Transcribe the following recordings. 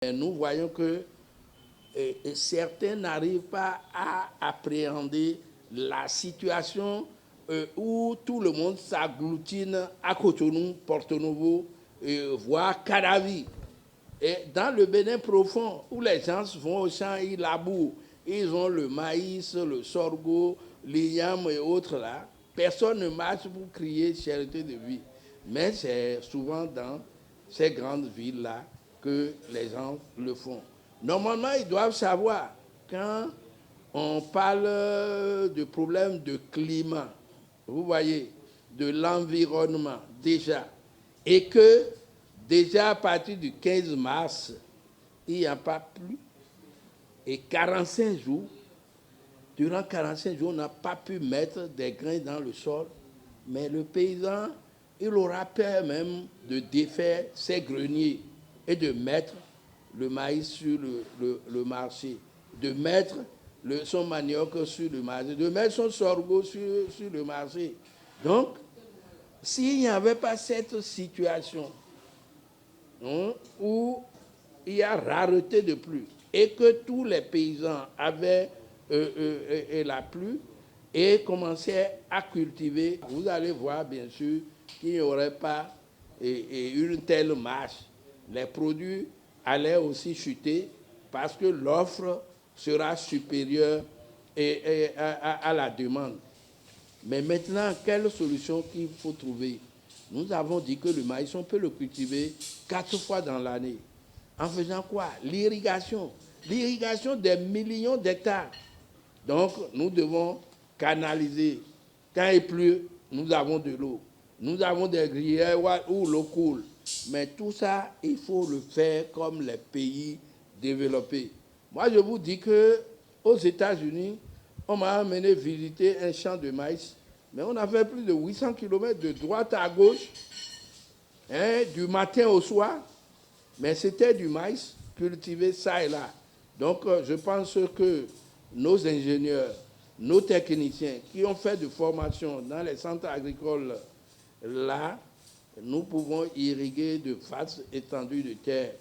Et nous voyons que certains n'arrivent pas à appréhender la situation où tout le monde s'agglutine à Cotonou, Porto Novo, voire Cadavi. Et dans le Bénin profond, où les gens vont au champ, ils labourent, ils ont le maïs, le sorgho, l'igname et autres là, personne ne marche pour crier charité de vie. Mais c'est souvent dans ces grandes villes-là que les gens le font. Normalement, ils doivent savoir, quand on parle de problèmes de climat, vous voyez, de l'environnement déjà, et que déjà à partir du 15 mars, il n'y a pas plu, et 45 jours, durant 45 jours, on n'a pas pu mettre des grains dans le sol, mais le paysan, il aura peur même de défaire ses greniers et de mettre le maïs sur le marché, de mettre son manioc sur le marché, de mettre son sorgho sur le marché. Donc, s'il n'y avait pas cette situation où il y a rareté de pluie et que tous les paysans avaient la pluie et commençaient à cultiver, vous allez voir bien sûr qu'il n'y aurait pas une telle marche. Les produits allaient aussi chuter parce que l'offre sera supérieure à la demande. Mais maintenant, quelle solution qu'il faut trouver? Nous avons dit que le maïs, on peut le cultiver 4 fois dans l'année. En faisant quoi? L'irrigation. L'irrigation des millions d'hectares. Donc, nous devons canaliser. Quand il pleut, nous avons de l'eau. Nous avons des rivières où l'eau coule. Mais tout ça, il faut le faire comme les pays développés. Moi, je vous dis qu'aux États-Unis, on m'a amené visiter un champ de maïs, mais on a fait plus de 800 km de droite à gauche, du matin au soir, mais c'était du maïs cultivé ça et là. Donc, je pense que nos ingénieurs, nos techniciens qui ont fait de formation dans les centres agricoles, là, nous pouvons irriguer de vastes étendues de terre.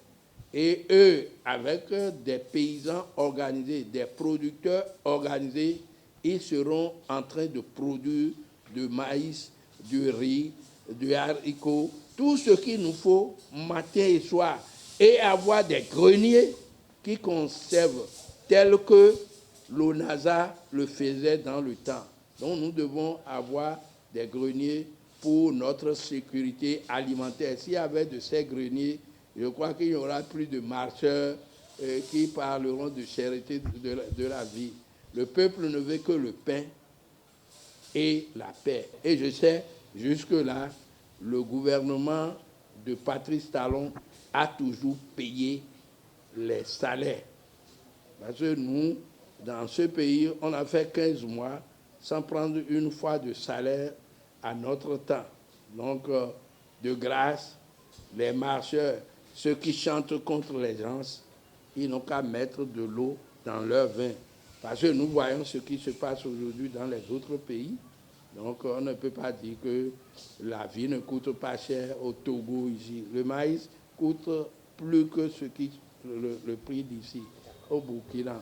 Et eux, avec des paysans organisés, des producteurs organisés, ils seront en train de produire du maïs, du riz, du haricot, tout ce qu'il nous faut matin et soir. Et avoir des greniers qui conservent tel que l'ONASA le faisait dans le temps. Donc nous devons avoir des greniers pour notre sécurité alimentaire. S'il y avait de ces greniers, je crois qu'il y aura plus de marcheurs qui parleront de charité de la vie. Le peuple ne veut que le pain et la paix. Et je sais, jusque-là, le gouvernement de Patrice Talon a toujours payé les salaires. Parce que nous, dans ce pays, on a fait 15 mois sans prendre une fois de salaire à notre temps. Donc, de grâce, les marcheurs, ceux qui chantent contre les gens, ils n'ont qu'à mettre de l'eau dans leur vin. Parce que nous voyons ce qui se passe aujourd'hui dans les autres pays. Donc, on ne peut pas dire que la vie ne coûte pas cher au Togo ici. Le maïs coûte plus que le prix d'ici, au Burkina.